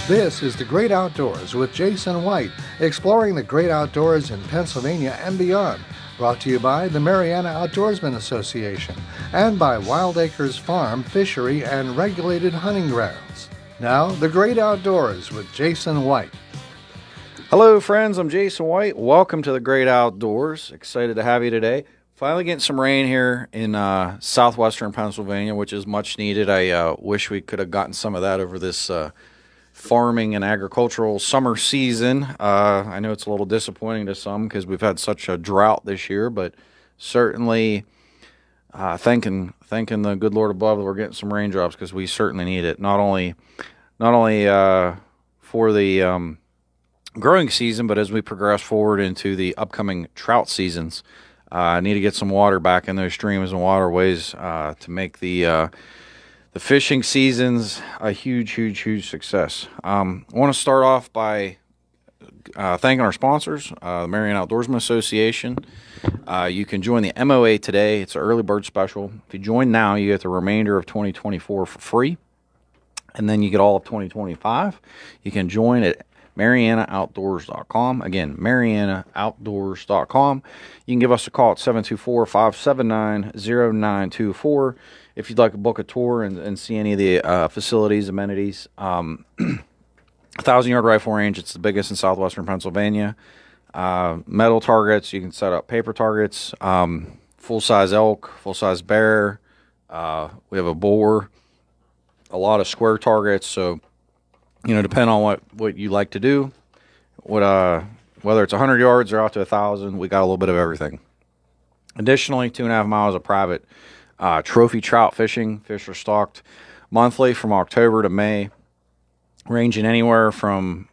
This is The Great Outdoors with Jason White, exploring the great outdoors in Pennsylvania and beyond. Brought to you by the Mariana Outdoorsmen Association and by Wild Acres Farm, Fishery, and Regulated Hunting Grounds. Now, The Great Outdoors with Jason White. Hello, friends. I'm Jason White. Welcome to The Great Outdoors. Excited to have you today. Finally getting some rain here in southwestern Pennsylvania, which is much needed. I wish we could have gotten some of that over this farming and agricultural summer season. I know it's a little disappointing to some because we've had such a drought this year, but certainly thanking the good Lord above that we're getting some raindrops because we certainly need it. Not only for the growing season, but as we progress forward into the upcoming trout seasons. I need to get some water back in those streams and waterways to make the fishing season's a huge success. I want to start off by thanking our sponsors, the Mariana Outdoorsman Association. You can join the MOA today. It's an early bird special. If you join now, you get the remainder of 2024 for free, and then you get all of 2025. You can join at MarianaOutdoors.com. Again, MarianaOutdoors.com. You can give us a call at 724-579-0924 if you'd like to book a tour and see any of the facilities, amenities. 1,000-yard rifle range. It's the biggest in southwestern Pennsylvania. Metal targets. You can set up paper targets. Full-size elk, full-size bear. We have a boar. A lot of square targets. So, depending on what you like to do, whether it's 100 yards or out to 1,000, we got a little bit of everything. Additionally, 2.5 miles of private trophy trout fishing. Fish are stocked monthly from October to May, ranging anywhere from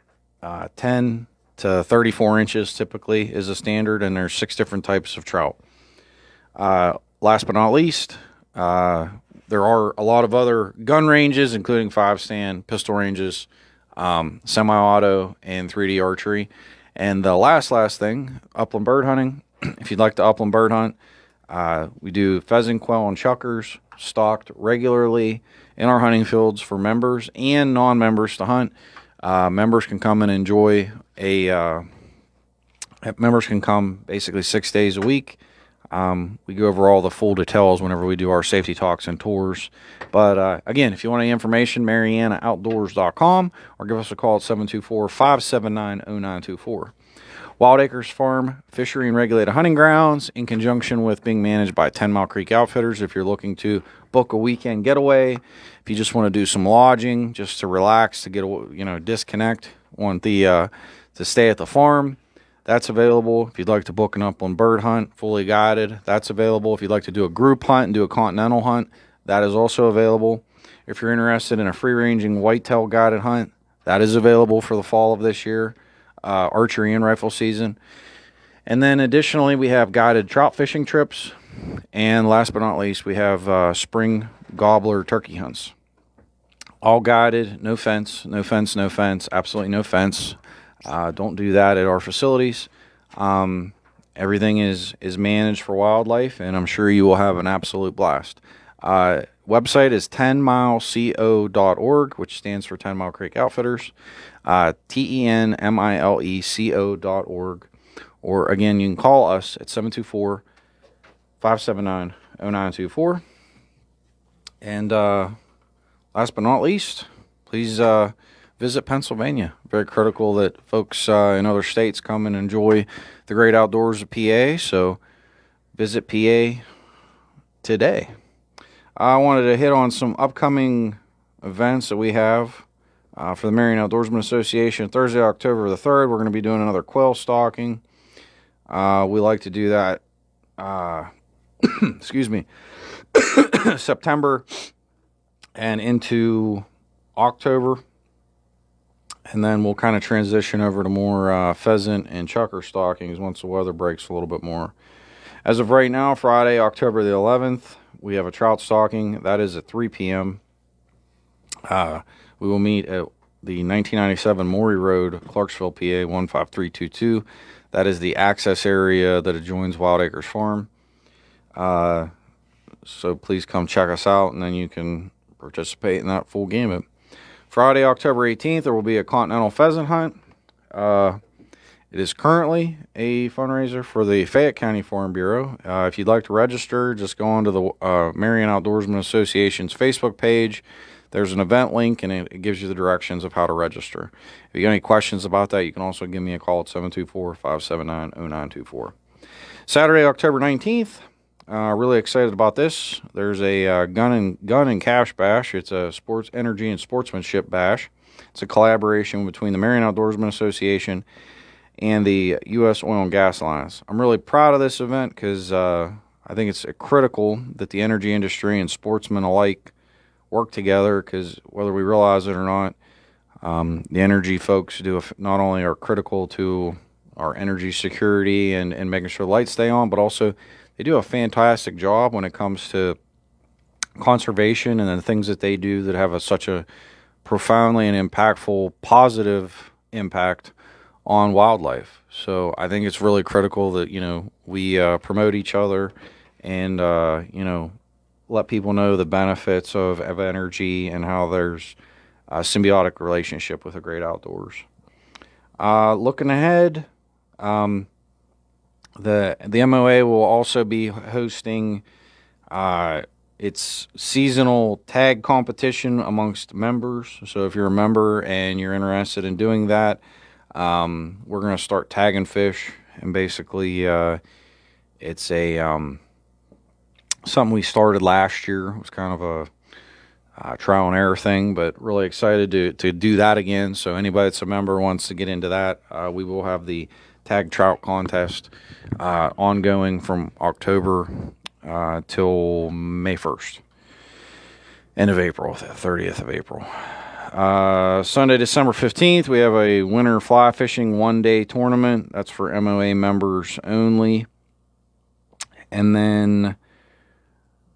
10 to 34 inches typically is a standard, and there's 6 different types of trout. Last but not least, there are a lot of other gun ranges, including 5-stand, pistol ranges, semi-auto, and 3D archery. And the last thing, upland bird hunting. If you'd like to upland bird hunt, we do pheasant, quail, and chukars stocked regularly in our hunting fields for members and non-members to hunt. Members can come and enjoy members can come basically 6 days a week. We go over all the full details whenever we do our safety talks and tours. But again, if you want any information, MarianaOutdoors.com, or give us a call at 724-579-0924. Wild Acres Farm, Fishery, and Regulated Hunting Grounds, in conjunction with being managed by 10 Mile Creek Outfitters. If you're looking to book a weekend getaway, if you just want to do some lodging, just to relax, to get disconnect, want to stay at the farm, that's available. If you'd like to book an upland bird hunt, fully guided, that's available. If you'd like to do a group hunt and do a continental hunt, that is also available. If you're interested in a free-ranging whitetail guided hunt, that is available for the fall of this year, archery and rifle season. And then additionally, we have guided trout fishing trips. And last but not least, we have spring gobbler turkey hunts. All guided, no fence, absolutely no fence. Don't do that at our facilities. Everything is managed for wildlife, and I'm sure you will have an absolute blast. Website is 10mileco.org, which stands for 10 Mile Creek Outfitters. TENMILECO.org. Or again, you can call us at 724-579-0924. And last but not least, please visit Pennsylvania. Very critical that folks in other states come and enjoy the great outdoors of PA. So visit PA today. I wanted to hit on some upcoming events that we have for the Mariana Outdoorsman Association. Thursday, October the 3rd, we're going to be doing another quail stalking. We like to do that, September and into October. And then we'll kind of transition over to more pheasant and chukar stalkings once the weather breaks a little bit more. As of right now, Friday, October the 11th, we have a trout stalking. That is at 3 p.m. We will meet at the 1997 Maury Road, Clarksville, PA, 15322. That is the access area that adjoins Wild Acres Farm. So please come check us out, and then you can participate in that full gamut. Friday, October 18th, there will be a continental pheasant hunt. It is currently a fundraiser for the Fayette County Farm Bureau. If you'd like to register, just go onto the Marion Outdoorsman Association's Facebook page. There's an event link, and it gives you the directions of how to register. If you got any questions about that, you can also give me a call at 724-579-0924. Saturday, October 19th, really excited about this. There's a gun and cash bash. It's a sports energy and sportsmanship bash. It's a collaboration between the Marion Outdoorsman Association and the U.S. Oil and Gas Alliance. I'm really proud of this event because I think it's critical that the energy industry and sportsmen alike work together, because whether we realize it or not, the energy folks not only are critical to our energy security and making sure the lights stay on, but also they do a fantastic job when it comes to conservation and the things that they do that have such a profoundly and impactful positive impact on wildlife. So I think it's really critical that, we promote each other and, let people know the benefits of energy and how there's a symbiotic relationship with the great outdoors. Looking ahead, the MOA will also be hosting its seasonal tag competition amongst members. So if you're a member and you're interested in doing that, we're going to start tagging fish, and basically it's a something we started last year. It was kind of a trial and error thing, but really excited to do that again. So anybody that's a member wants to get into that, we will have the tag trout contest ongoing from October till May 1st, end of April, the 30th of April. Sunday, December 15th, we have a winter fly fishing one-day tournament. That's for MOA members only. And then,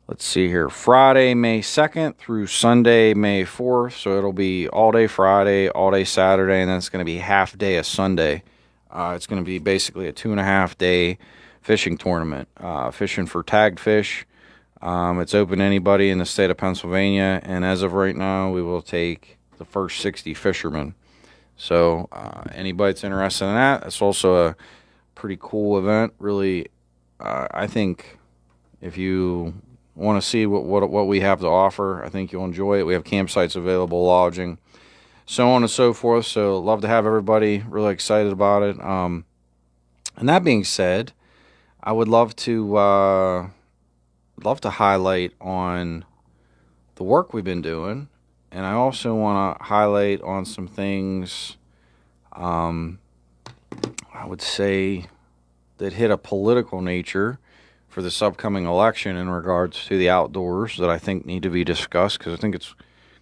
let's see here, Friday, May 2nd through Sunday, May 4th. So it'll be all day Friday, all day Saturday, and then it's going to be half day of Sunday. It's going to be basically a 2.5-day fishing tournament, fishing for tagged fish. It's open to anybody in the state of Pennsylvania, and as of right now, we will take the first 60 fishermen. So anybody that's interested in that, it's also a pretty cool event. Really, I think if you want to see what we have to offer, I think you'll enjoy it. We have campsites available, lodging, so on and so forth. So love to have everybody. Really excited about it. And that being said, I would love to highlight on the work we've been doing, and I also want to highlight on some things I would say that hit a political nature for this upcoming election in regards to the outdoors that I think need to be discussed, because I think it's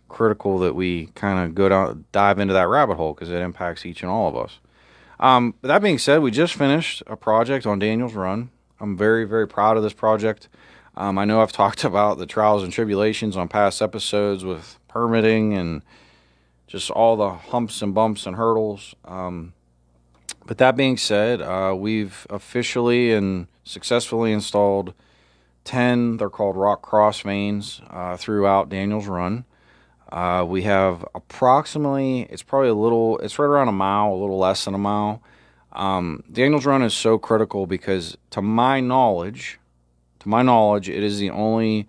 critical that we kind of dive into that rabbit hole, because it impacts each and all of us. But that being said, we just finished a project on Daniels Run. I'm very, very proud of this project. I know I've talked about the trials and tribulations on past episodes with permitting and just all the humps and bumps and hurdles. But that being said, we've officially and successfully installed 10, they're called rock cross veins, throughout Daniels Run. We have approximately, it's right around a mile, a little less than a mile. Daniels Run is so critical because to my knowledge, it is the only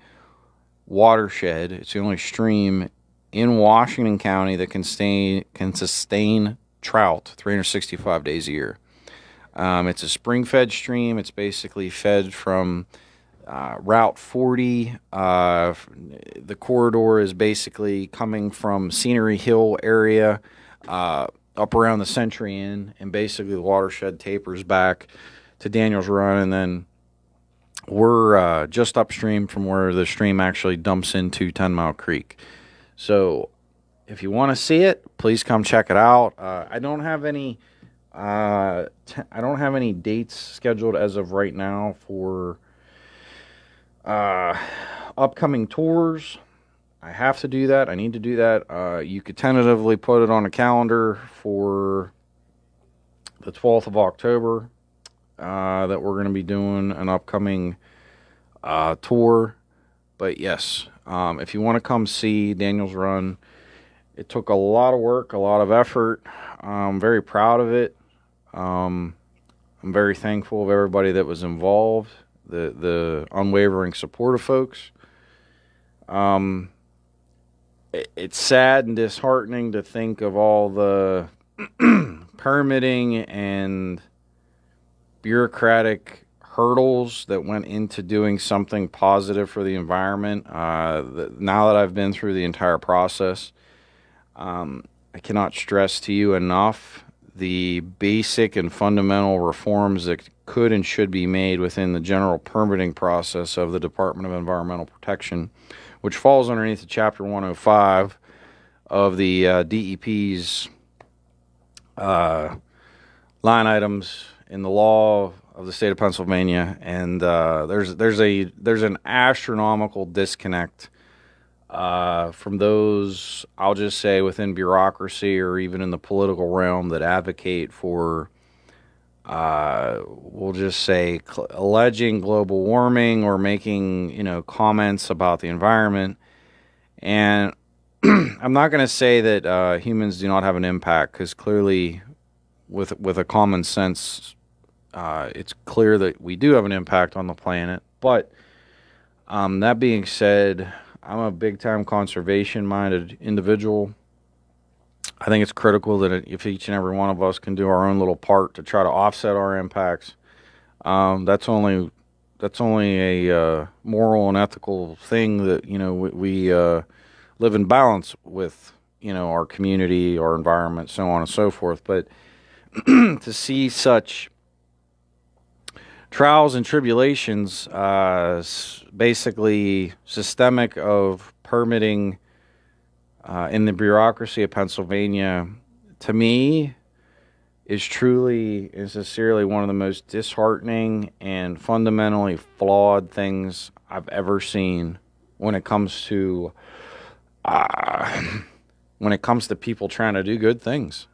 watershed, it's the only stream in Washington County that can sustain trout 365 days a year. It's a spring-fed stream. It's basically fed from Route 40. The corridor is basically coming from Scenery Hill area up around the Century Inn, and basically the watershed tapers back to Daniels Run, and then we're just upstream from where the stream actually dumps into 10 Mile Creek. So if you want to see it, please come check it out. I don't have any dates scheduled as of right now for upcoming tours. I have to do that. I need to do that. You could tentatively put it on a calendar for the 12th of October. That we're going to be doing an upcoming tour. But yes, if you want to come see Daniels Run, It took a lot of work, a lot of effort. I'm very proud of it. Um, I'm very thankful of everybody that was involved, the unwavering support of folks. Um, it's sad and disheartening to think of all the permitting and bureaucratic hurdles that went into doing something positive for the environment. Now that I've been through the entire process, I cannot stress to you enough the basic and fundamental reforms that could and should be made within the general permitting process of the Department of Environmental Protection, which falls underneath the Chapter 105 of the DEP's line items in the law of the state of Pennsylvania, and there's an astronomical disconnect from those, I'll just say, within bureaucracy or even in the political realm that advocate for, we'll just say, alleging global warming or making comments about the environment. And I'm not going to say that humans do not have an impact, because clearly, with a common sense, it's clear that we do have an impact on the planet. But that being said, I'm a big-time conservation-minded individual. I think it's critical that if each and every one of us can do our own little part to try to offset our impacts, that's only a moral and ethical thing that we live in balance with our community, our environment, so on and so forth. But to see such trials and tribulations, basically systemic of permitting in the bureaucracy of Pennsylvania, to me, is truly and sincerely one of the most disheartening and fundamentally flawed things I've ever seen when it comes to people trying to do good things.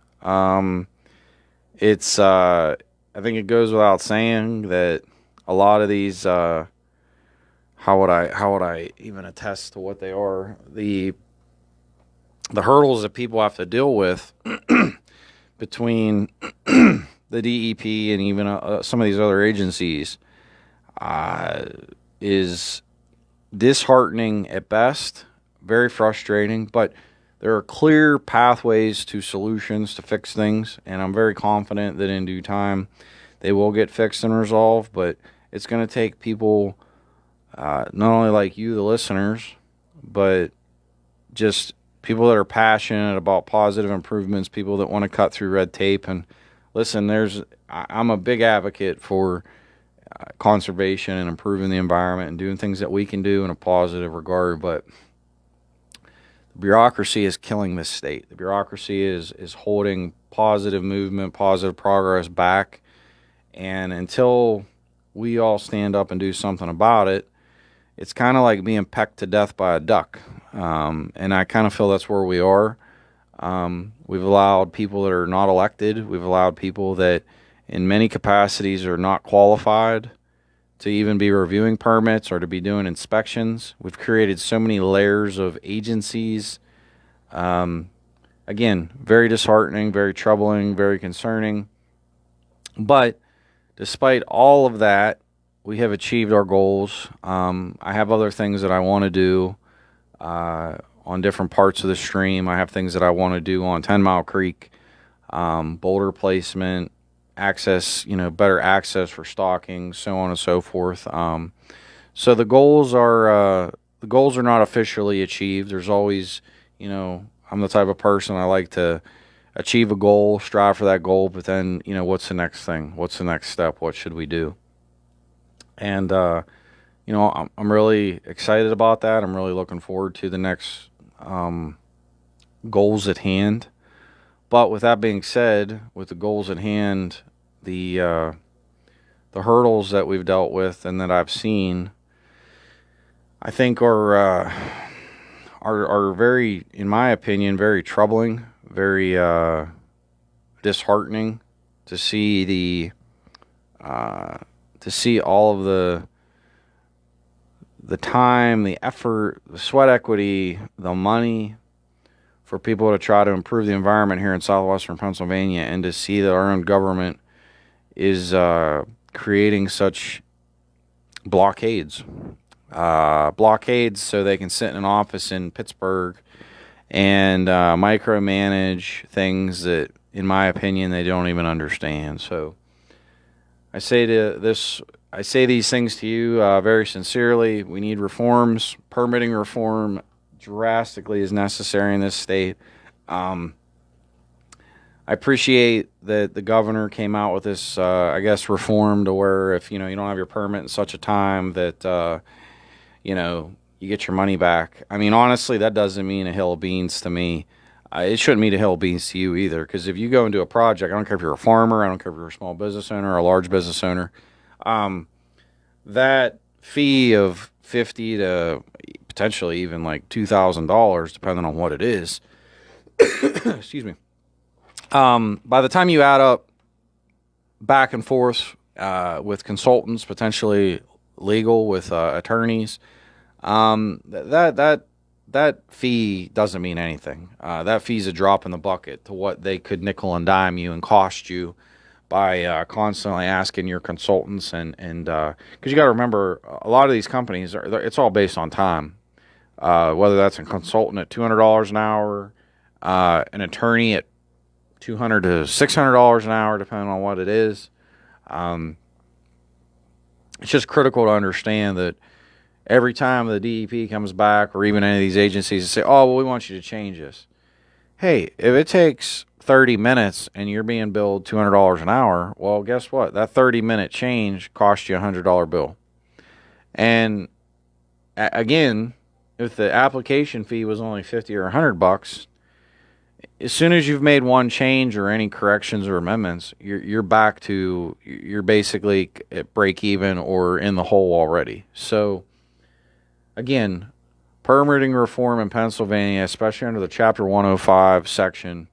It's I think it goes without saying that a lot of these how would I even attest to what they are, the hurdles that people have to deal with between the DEP and even some of these other agencies is disheartening at best, very frustrating, but there are clear pathways to solutions to fix things, and I'm very confident that in due time they will get fixed and resolved. But it's going to take people, not only like you, the listeners, but just people that are passionate about positive improvements, people that want to cut through red tape. And listen, I'm a big advocate for conservation and improving the environment and doing things that we can do in a positive regard, but the bureaucracy is killing this state. The bureaucracy is holding positive movement, positive progress back. And until we all stand up and do something about it, it's kind of like being pecked to death by a duck. And I kind of feel that's where we are. We've allowed people that are not elected. We've allowed people that in many capacities are not qualified to even be reviewing permits or to be doing inspections. We've created so many layers of agencies. Again, very disheartening, very troubling, very concerning. But despite all of that, we have achieved our goals. I have other things that I want to do on different parts of the stream. I have things that I want to do on 10 Mile Creek, boulder placement, access, better access for stalking, so on and so forth. So the goals are not officially achieved. There's always, I'm the type of person, I like to achieve a goal, strive for that goal, but then, what's the next thing? What's the next step? What should we do? And, I'm really excited about that. I'm really looking forward to the next goals at hand. But with that being said, with the goals at hand, the hurdles that we've dealt with and that I've seen, I think are very, in my opinion, very troubling, very disheartening to see all of the time, the effort, the sweat equity, the money for people to try to improve the environment here in southwestern Pennsylvania, and to see that our own government is creating such blockades. Blockades so they can sit in an office in Pittsburgh and micromanage things that, in my opinion, they don't even understand. So I say these things to you very sincerely. We need reforms. Permitting reform drastically is necessary in this state. I appreciate that the governor came out with this, reform to where if you don't have your permit in such a time that you get your money back. I mean, honestly, that doesn't mean a hill of beans to me. It shouldn't mean a hill of beans to you either, because if you go into a project, I don't care if you're a farmer, I don't care if you're a small business owner or a large business owner, that fee of $50 to potentially even like $2,000, depending on what it is, excuse me. By the time you add up back and forth with consultants, potentially legal with attorneys, that fee doesn't mean anything. That fee's a drop in the bucket to what they could nickel and dime you and cost you by constantly asking your consultants, and because you got to remember, a lot of these companies it's all based on time. Whether that's a consultant at $200 an hour, an attorney at $200 to $600 an hour, depending on what it is. It's just critical to understand that every time the DEP comes back, or even any of these agencies, say, "Oh, well, we want you to change this." Hey, if it takes 30 minutes and you're being billed $200 an hour, well, guess what? That 30-minute change cost you a $100 bill. And again, if the application fee was only $50 or $100, as soon as you've made one change or any corrections or amendments, you're basically at break even or in the hole already. So again, permitting reform in Pennsylvania, especially under the Chapter 105 section,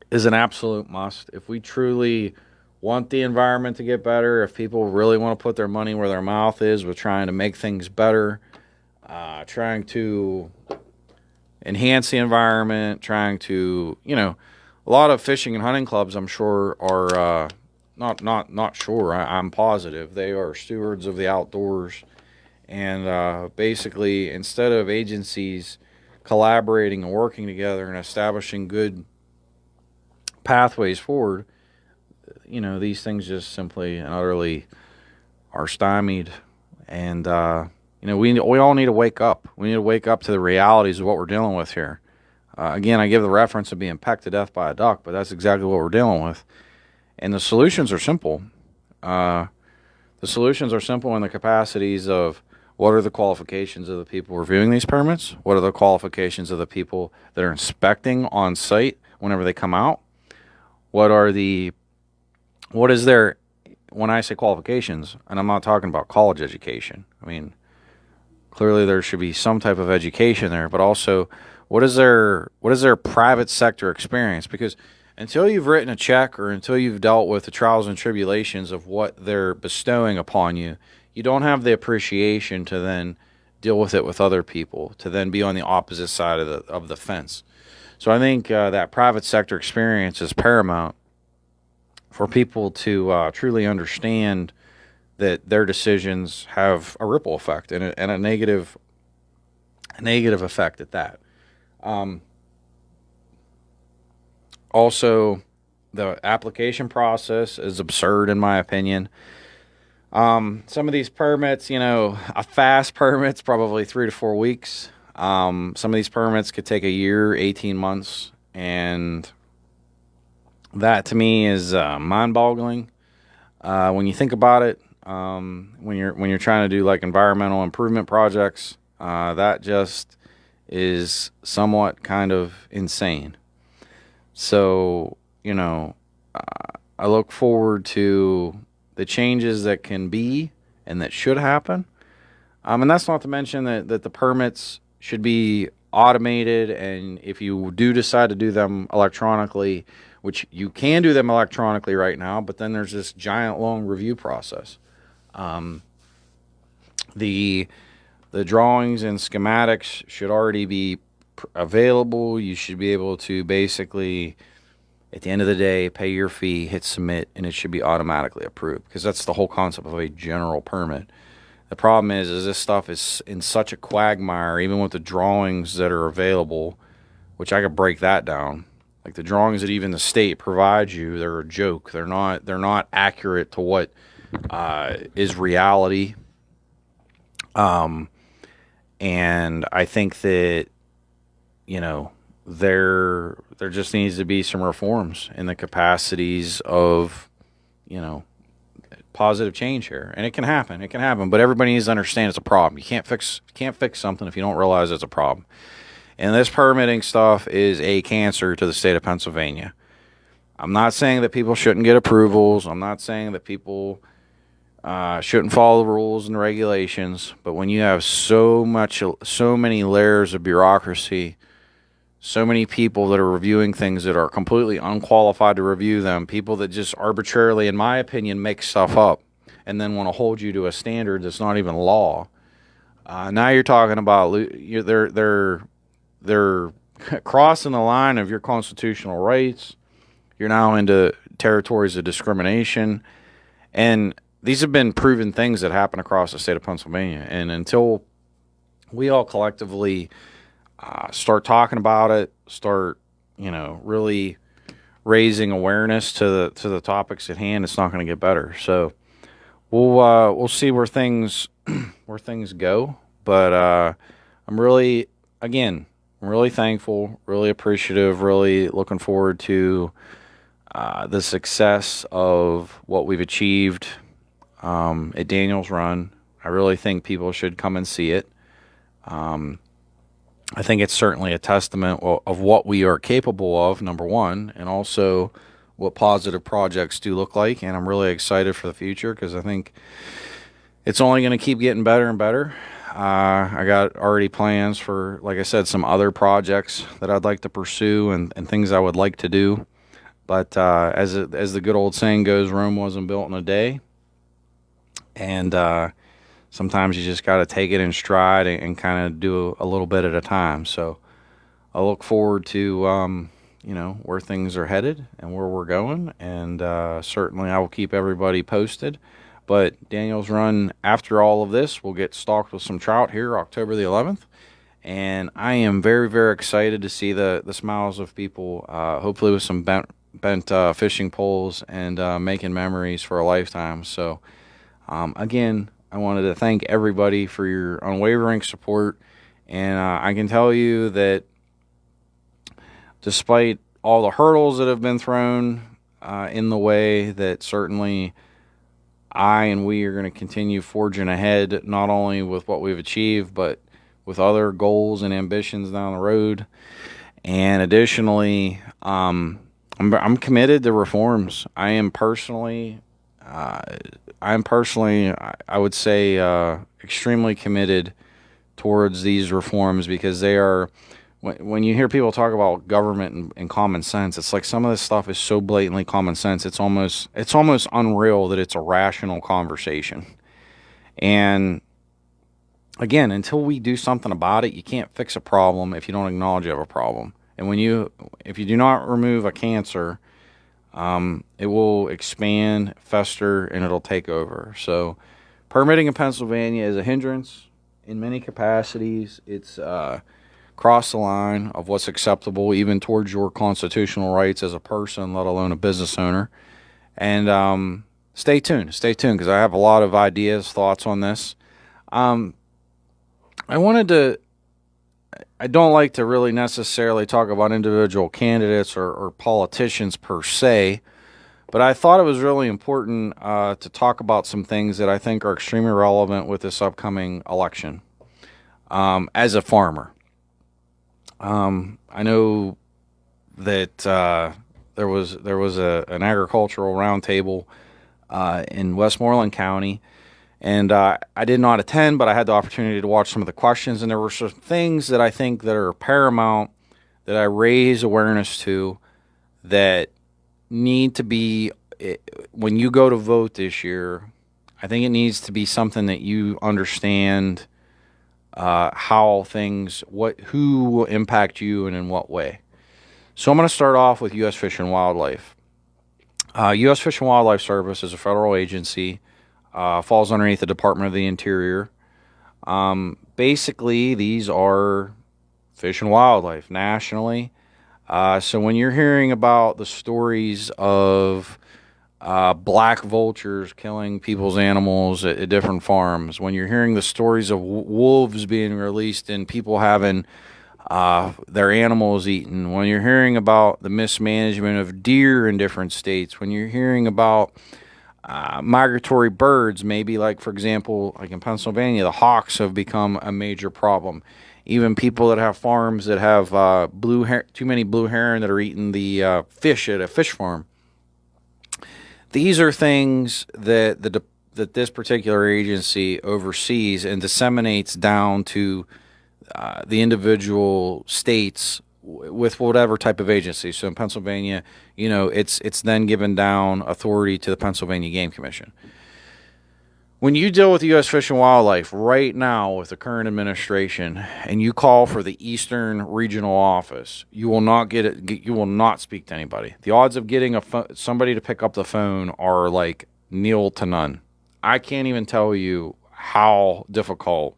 is an absolute must. If we truly want the environment to get better, if people really want to put their money where their mouth is with trying to make things better, trying to enhance the environment, trying to, a lot of fishing and hunting clubs, I'm sure, are not sure. I'm positive they are stewards of the outdoors. And basically, instead of agencies collaborating and working together and establishing good pathways forward, these things just simply and utterly are stymied. And we all need to wake up. We need to wake up to the realities of what we're dealing with here. Again, I give the reference of being pecked to death by a duck, but that's exactly what we're dealing with. And the solutions are simple. The solutions are simple in the capacities of what are the qualifications of the people reviewing these permits? What are the qualifications of the people that are inspecting on site whenever they come out? What is their, when I say qualifications, and I'm not talking about college education. I mean, clearly there should be some type of education there, but also what is their private sector experience? Because until you've written a check or until you've dealt with the trials and tribulations of what they're bestowing upon you, you don't have the appreciation to then deal with it with other people, to then be on the opposite side of the fence. So I think that private sector experience is paramount for people to truly understand that their decisions have a ripple effect and a negative effect at that. Also, the application process is absurd in my opinion. Some of these permits, a fast permit's probably 3 to 4 weeks. Some of these permits could take a year, 18 months, and that to me is mind-boggling. When you think about it, when you're trying to do like environmental improvement projects, that just is somewhat kind of insane. So, I look forward to the changes that can be and that should happen. And that's not to mention that the permits should be automated, and if you do decide to do them electronically, which you can do them electronically right now, but then there's this giant long review process. The drawings and schematics should already be available. You should be able to basically, at the end of the day, pay your fee, hit submit, and it should be automatically approved, because that's the whole concept of a general permit. The problem is this stuff is in such a quagmire, even with the drawings that are available, which I could break that down. Like the drawings that even the state provides you, they're a joke. They're not accurate to what is reality. And I think that, there just needs to be some reforms in the capacities of, positive change here. And it can happen, but everybody needs to understand it's a problem. You can't fix something if you don't realize it's a problem. And this permitting stuff is a cancer to the state of Pennsylvania. I'm not saying that people shouldn't get approvals. I'm not saying that people shouldn't follow the rules and regulations. But when you have so many layers of bureaucracy, so many people that are reviewing things that are completely unqualified to review them, people that just arbitrarily, in my opinion, make stuff up and then want to hold you to a standard that's not even law. Now you're talking about they're crossing the line of your constitutional rights. You're now into territories of discrimination. And these have been proven things that happen across the state of Pennsylvania. And until we all collectively start talking about it, start, really raising awareness to the topics at hand, it's not going to get better. So we'll see where things go. But I'm really thankful, really appreciative, really looking forward to the success of what we've achieved at Daniels Run. I really think people should come and see it. I think it's certainly a testament of what we are capable of, number one, and also what positive projects do look like. And I'm really excited for the future because I think it's only going to keep getting better and better. I got already plans for, like I said, some other projects that I'd like to pursue and things I would like to do. But as the good old saying goes, Rome wasn't built in a day. And sometimes you just got to take it in stride and kind of do a little bit at a time. So I look forward to, where things are headed and where we're going. And certainly I will keep everybody posted. But Daniels Run, after all of this, will get stalked with some trout here October the 11th. And I am very, very excited to see the smiles of people, hopefully with some bent fishing poles and making memories for a lifetime. So, again, I wanted to thank everybody for your unwavering support. And I can tell you that despite all the hurdles that have been thrown in the way, that certainly I and we are going to continue forging ahead, not only with what we've achieved, but with other goals and ambitions down the road. And additionally, I'm committed to reforms. I'm personally, I would say, extremely committed towards these reforms, because they are, when you hear people talk about government and common sense, it's like some of this stuff is so blatantly common sense. It's almost unreal that it's a rational conversation. And again, until we do something about it, you can't fix a problem if you don't acknowledge you have a problem. And if you do not remove a cancer, it will expand, fester, and it'll take over. So permitting in Pennsylvania is a hindrance in many capacities. It's crossed the line of what's acceptable, even towards your constitutional rights as a person, let alone a business owner. And stay tuned, because I have a lot of ideas, thoughts on this. I don't like to really necessarily talk about individual candidates or politicians per se, but I thought it was really important to talk about some things that I think are extremely relevant with this upcoming election. As a farmer, I know that there was an agricultural roundtable in Westmoreland County. And I did not attend, but I had the opportunity to watch some of the questions, and there were some things that I think that are paramount that I raise awareness to that need to be, when you go to vote this year, I think it needs to be something that you understand how things, who will impact you and in what way. So I'm going to start off with U.S. Fish and Wildlife. U.S. Fish and Wildlife Service is a federal agency, falls underneath the Department of the Interior. Basically, these are fish and wildlife nationally. So when you're hearing about the stories of black vultures killing people's animals at different farms, when you're hearing the stories of wolves being released and people having their animals eaten, when you're hearing about the mismanagement of deer in different states, when you're hearing about migratory birds, maybe like, for example, like in Pennsylvania, the hawks have become a major problem. Even people that have farms that have too many blue heron that are eating the fish at a fish farm. These are things that that this particular agency oversees and disseminates down to the individual states with whatever type of agency. So in Pennsylvania, it's then given down authority to the Pennsylvania Game Commission. When you deal with the U.S. Fish and Wildlife right now with the current administration, and you call for the Eastern Regional Office, you will not get it. You will not speak to anybody. The odds of getting somebody to pick up the phone are like nil to none. I can't even tell you how difficult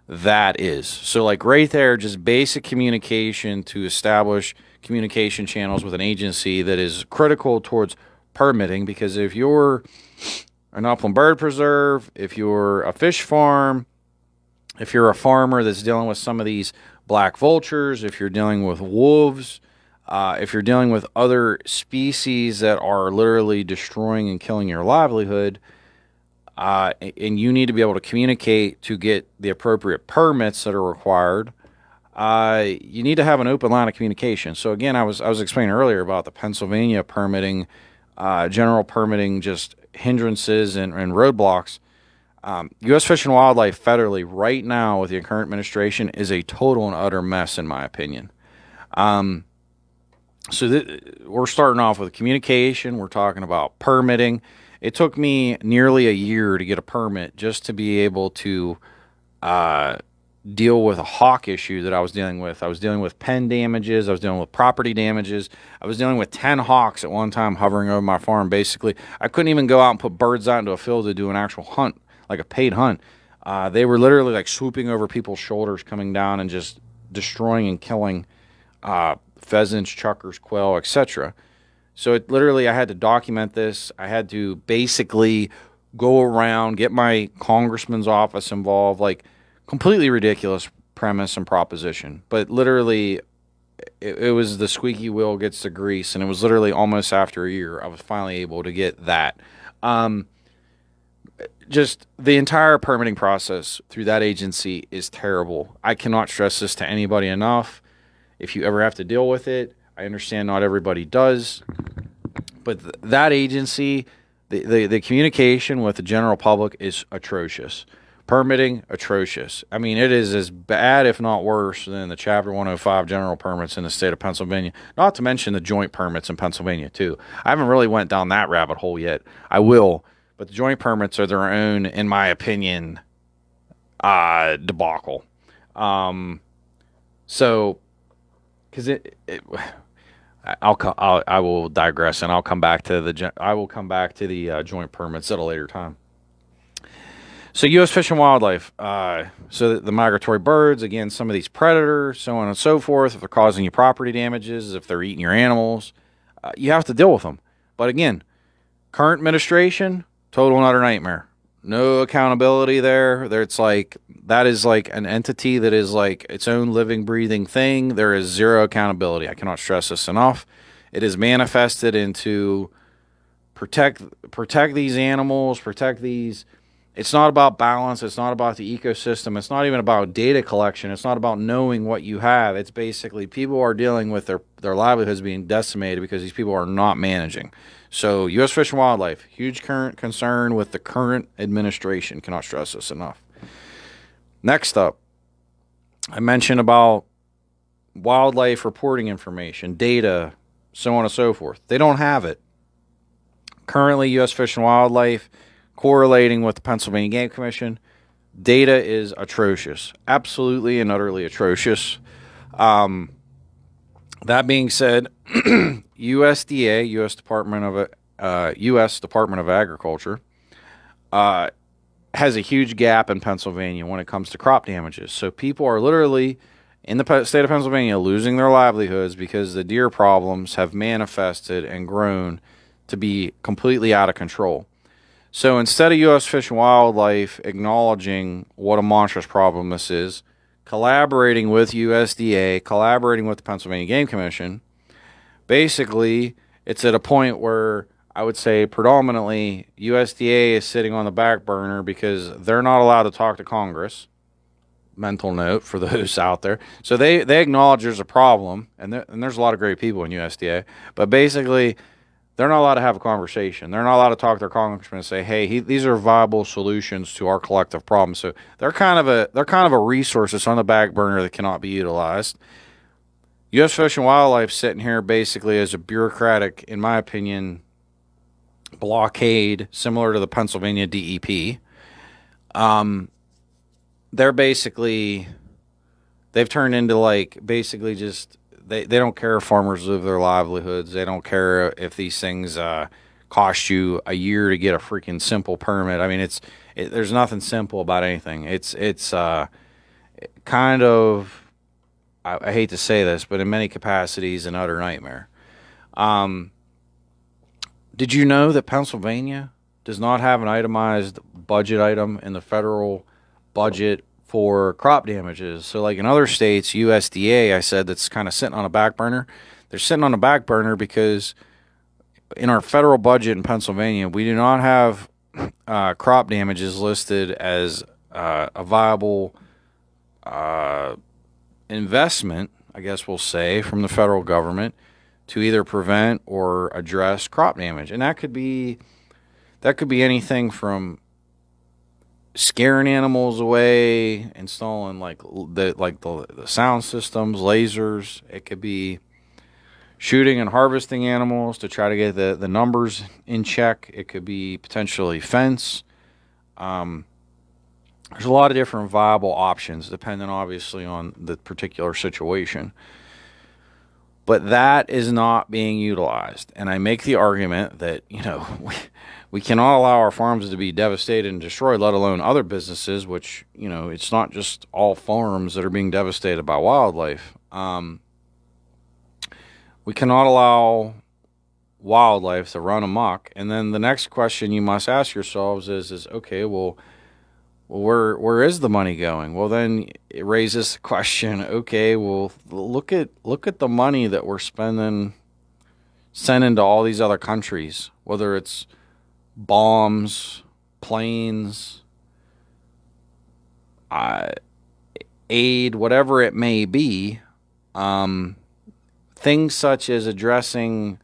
that is. So like right there, just basic communication to establish communication channels with an agency that is critical towards permitting, because if you're an upland bird preserve, if you're a fish farm, if you're a farmer that's dealing with some of these black vultures, if you're dealing with wolves, if you're dealing with other species that are literally destroying and killing your livelihood, and you need to be able to communicate to get the appropriate permits that are required, you need to have an open line of communication. So again, I was explaining earlier about the Pennsylvania permitting, general permitting, just hindrances and roadblocks. U.S. Fish and Wildlife federally right now with the current administration is a total and utter mess, in my opinion. So we're starting off with communication. We're talking about permitting. It took me nearly a year to get a permit just to be able to deal with a hawk issue that I was dealing with. I was dealing with pen damages. I was dealing with property damages. I was dealing with 10 hawks at one time hovering over my farm. Basically, I couldn't even go out and put birds out into a field to do an actual hunt, like a paid hunt. They were literally like swooping over people's shoulders, coming down and just destroying and killing pheasants, chukars, quail, etc. So it literally, I had to document this. I had to basically go around, get my congressman's office involved, like completely ridiculous premise and proposition. But literally, it was the squeaky wheel gets the grease, and it was literally almost after a year I was finally able to get that. Just the entire permitting process through that agency is terrible. I cannot stress this to anybody enough. If you ever have to deal with it, I understand not everybody does, but that agency, the communication with the general public is atrocious. Permitting, atrocious. I mean, it is as bad, if not worse, than the Chapter 105 general permits in the state of Pennsylvania, not to mention the joint permits in Pennsylvania, too. I haven't really went down that rabbit hole yet. I will, but the joint permits are their own, in my opinion, debacle. So, because I will digress, and I'll come back to the joint permits at a later time. So U.S. Fish and Wildlife, so the migratory birds, again, some of these predators, so on and so forth, if they're causing you property damages, if they're eating your animals, you have to deal with them. But again, current administration, total and utter nightmare. No accountability there. It's like, that is like an entity that is like its own living, breathing thing. There is zero accountability. I cannot stress this enough. It is manifested into protect these animals, protect these. It's not about balance. It's not about the ecosystem. It's not even about data collection. It's not about knowing what you have. It's basically people are dealing with their livelihoods being decimated because these people are not managing. So U.S. Fish and Wildlife, huge current concern with the current administration. Cannot stress this enough. Next up, I mentioned about wildlife reporting information, data, so on and so forth. They don't have it. Currently, U.S. Fish and Wildlife, correlating with the Pennsylvania Game Commission, data is atrocious, absolutely and utterly atrocious. That being said, USDA, U.S. Department of Agriculture, has a huge gap in Pennsylvania when it comes to crop damages. So people are literally in the state of Pennsylvania losing their livelihoods because the deer problems have manifested and grown to be completely out of control. So instead of U.S. Fish and Wildlife acknowledging what a monstrous problem this is, collaborating with USDA, collaborating with the Pennsylvania Game Commission, basically it's at a point where I would say predominantly USDA is sitting on the back burner because they're not allowed to talk to Congress. Mental note for those out there. So they acknowledge there's a problem, and there's a lot of great people in USDA, but basically they're not allowed to have a conversation. They're not allowed to talk to their congressman and say, "Hey, these are viable solutions to our collective problems." So they're kind of a resource that's on the back burner that cannot be utilized. U.S. Fish and Wildlife sitting here basically as a bureaucratic, in my opinion, blockade similar to the Pennsylvania DEP. They've turned into like basically just they don't care if farmers lose their livelihoods. They don't care if these things cost you a year to get a freaking simple permit. I mean, there's nothing simple about anything. It's kind of, I hate to say this, but in many capacities an utter nightmare. Did you know that Pennsylvania does not have an itemized budget item in the federal budget for crop damages? So like in other states, USDA, I said, that's kind of sitting on a back burner. They're sitting on a back burner because in our federal budget in Pennsylvania, we do not have crop damages listed as a viable investment, I guess we'll say, from the federal government to either prevent or address crop damage. And that could be anything from scaring animals away, installing the sound systems, lasers. It could be shooting and harvesting animals to try to get the numbers in check. It could be potentially fence. There's a lot of different viable options, depending obviously on the particular situation. But that is not being utilized. And I make the argument that, we cannot allow our farms to be devastated and destroyed, let alone other businesses, which, it's not just all farms that are being devastated by wildlife. We cannot allow wildlife to run amok. And then the next question you must ask yourselves is okay, well, where is the money going? Well, then it raises the question, okay, well, look at the money that we're sending to all these other countries, whether it's bombs, planes, aid, whatever it may be, things such as addressing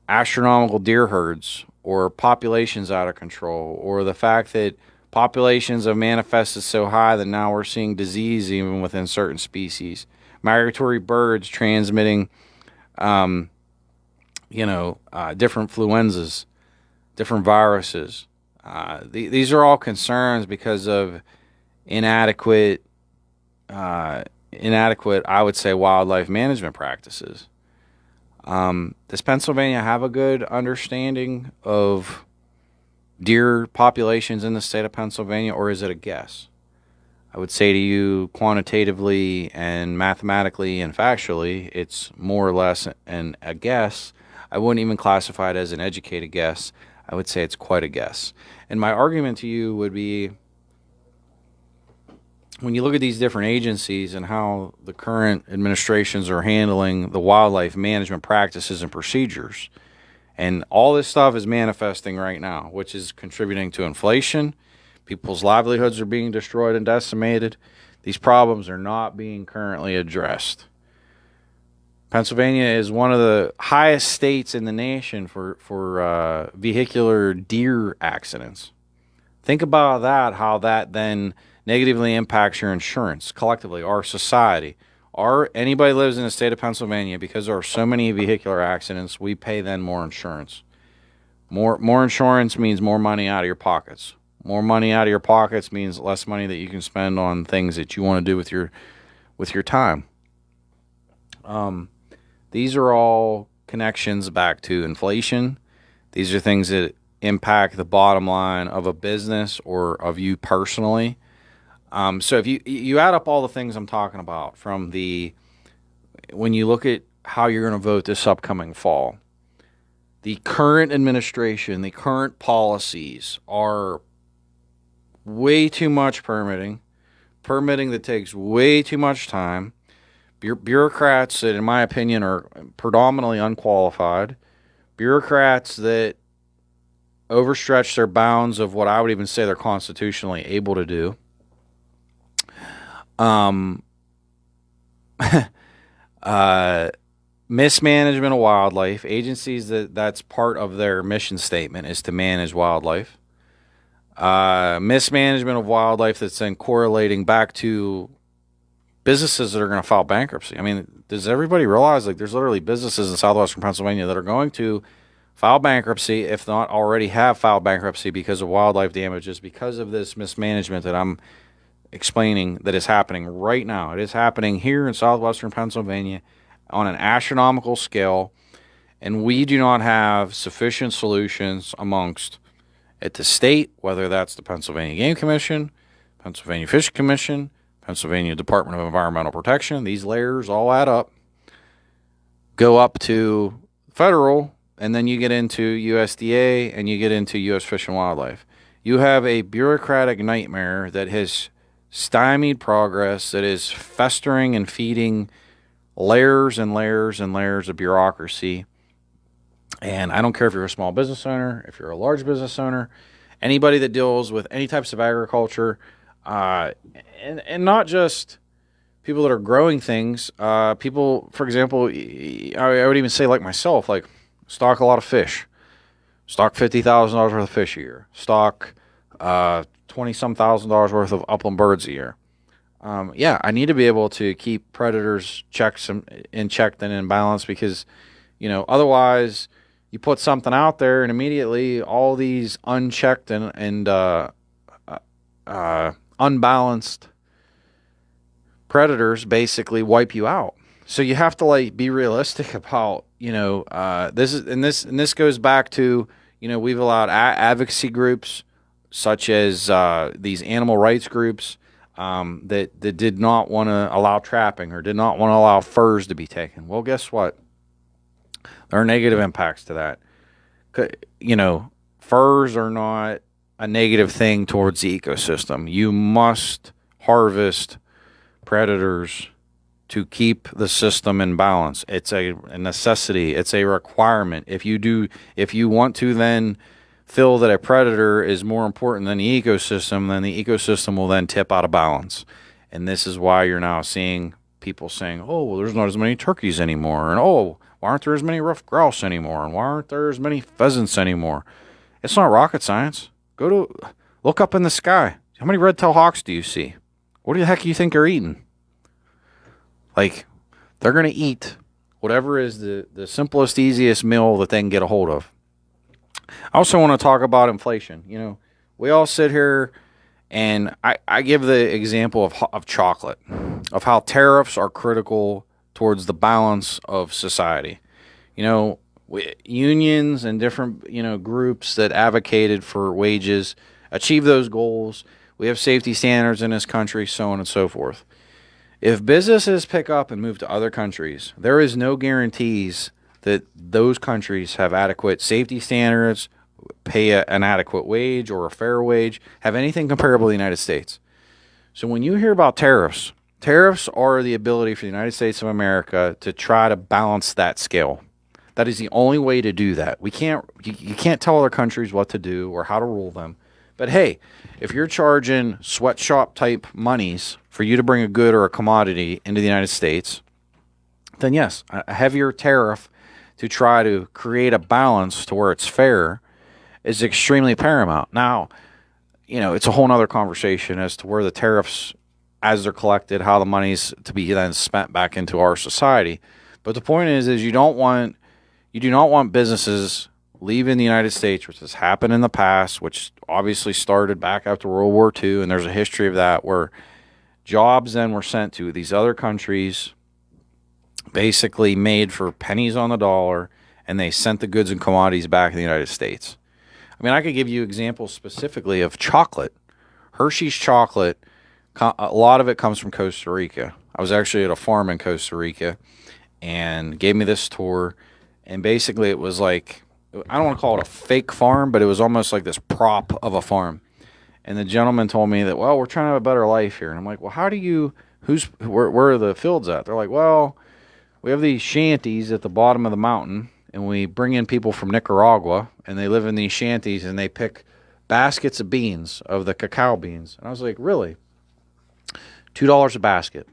astronomical deer herds or populations out of control, or the fact that populations have manifested so high that now we're seeing disease even within certain species. Migratory birds transmitting, different influenzas, different viruses. These are all concerns because of inadequate, I would say, wildlife management practices. Does Pennsylvania have a good understanding of deer populations in the state of Pennsylvania, or is it a guess? I would say to you, quantitatively and mathematically and factually, it's more or less a guess. I wouldn't even classify it as an educated guess. I would say it's quite a guess. And my argument to you would be, when you look at these different agencies and how the current administrations are handling the wildlife management practices and procedures, and all this stuff is manifesting right now, which is contributing to inflation. People's livelihoods are being destroyed and decimated. These problems are not being currently addressed. Pennsylvania is one of the highest states in the nation for vehicular deer accidents. Think about that, how that then negatively impacts your insurance collectively, our society. Anybody lives in the state of Pennsylvania, because there are so many vehicular accidents, we pay then more insurance. More insurance means more money out of your pockets. More money out of your pockets means less money that you can spend on things that you want to do with your time. These are all connections back to inflation. These are things that impact the bottom line of a business or of you personally. So if you add up all the things I'm talking about when you look at how you're going to vote this upcoming fall, the current administration, the current policies are way too much permitting that takes way too much time, bureaucrats that, in my opinion, are predominantly unqualified, bureaucrats that overstretch their bounds of what I would even say they're constitutionally able to do. Mismanagement of wildlife. Agencies that's part of their mission statement is to manage wildlife. Mismanagement of wildlife that's then correlating back to businesses that are going to file bankruptcy. I mean, does everybody realize there's literally businesses in southwestern Pennsylvania that are going to file bankruptcy, if not already have filed bankruptcy, because of wildlife damages, because of this mismanagement that I'm explaining that is happening right now. It is happening here in southwestern Pennsylvania on an astronomical scale, and we do not have sufficient solutions at the state, whether that's the Pennsylvania Game Commission, Pennsylvania Fish Commission, Pennsylvania Department of Environmental Protection. These layers all add up, go up to federal, and then you get into USDA and you get into U.S. Fish and Wildlife. You have a bureaucratic nightmare that has stymied progress, that is festering and feeding layers and layers and layers of bureaucracy. And I don't care if you're a small business owner, if you're a large business owner, anybody that deals with any types of agriculture, and not just people that are growing things. People, for example, I would even say like myself, stock a lot of fish, stock $50,000 worth of fish a year, stock $20-some thousand worth of upland birds a year. I need to be able to keep predators in check and in balance, because otherwise you put something out there and immediately all these unchecked and unbalanced predators basically wipe you out. So you have to be realistic about this goes back to we've allowed advocacy groups such as these animal rights groups that did not want to allow trapping or did not want to allow furs to be taken. Well, guess what? There are negative impacts to that. Furs are not a negative thing towards the ecosystem. You must harvest predators to keep the system in balance. It's a necessity. It's a requirement. If you want to then feel that a predator is more important than the ecosystem, then the ecosystem will then tip out of balance. And this is why you're now seeing people saying, oh, well, there's not as many turkeys anymore. And, oh, why aren't there as many ruffed grouse anymore? And why aren't there as many pheasants anymore? It's not rocket science. Look up in the sky. How many red-tailed hawks do you see? What the heck do you think they're eating? They're going to eat whatever is the simplest, easiest meal that they can get a hold of. I also want to talk about inflation. We all sit here and I give the example of chocolate, of how tariffs are critical towards the balance of society. Unions and different, groups that advocated for wages achieve those goals. We have safety standards in this country, so on and so forth. If businesses pick up and move to other countries, there is no guarantees that those countries have adequate safety standards, pay an adequate wage or a fair wage, have anything comparable to the United States. So when you hear about tariffs are the ability for the United States of America to try to balance that scale. That is the only way to do that. You can't tell other countries what to do or how to rule them. But hey, if you're charging sweatshop type monies for you to bring a good or a commodity into the United States, then yes, a heavier tariff to try to create a balance to where it's fair is extremely paramount. Now, it's a whole nother conversation as to where the tariffs, as they're collected, how the money's to be then spent back into our society. But the point is you do not want businesses leaving the United States, which has happened in the past, which obviously started back after World War II, and there's a history of that, where jobs then were sent to these other countries, basically made for pennies on the dollar, and they sent the goods and commodities back in the United States. I mean, I could give you examples specifically of chocolate. Hershey's chocolate, a lot of it comes from Costa Rica. I was actually at a farm in Costa Rica and gave me this tour. And basically it was like, I don't want to call it a fake farm, but it was almost like this prop of a farm. And the gentleman told me that, well, we're trying to have a better life here. And I'm like, well, how do you, where are the fields at? They're like, well, we have these shanties at the bottom of the mountain, and we bring in people from Nicaragua, and they live in these shanties, and they pick baskets of beans, of the cacao beans. And I was like, really? $2 a basket.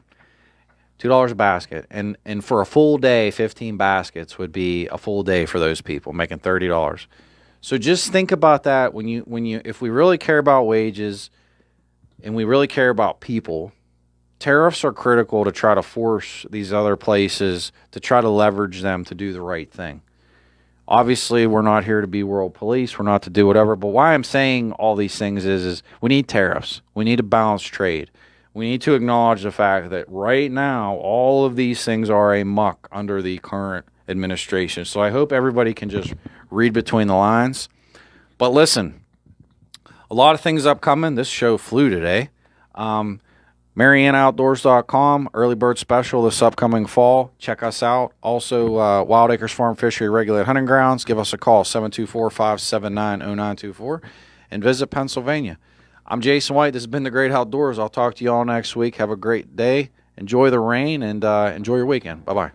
$2 a basket. And for a full day, 15 baskets would be a full day for those people, making $30. So just think about that if we really care about wages and we really care about people, tariffs are critical to try to force these other places to try to leverage them to do the right thing. Obviously, we're not here to be world police. We're not to do whatever. But why I'm saying all these things is we need tariffs. We need a balanced trade. We need to acknowledge the fact that right now, all of these things are a muck under the current administration. So I hope everybody can just read between the lines. But listen, a lot of things upcoming. This show flew today. MarianaOutdoors.com, early bird special this upcoming fall. Check us out. Also, Wild Acres Farm Fishery Regulated Hunting Grounds. Give us a call, 724-579-0924, and visit Pennsylvania. I'm Jason White. This has been The Great Outdoors. I'll talk to you all next week. Have a great day. Enjoy the rain and enjoy your weekend. Bye-bye.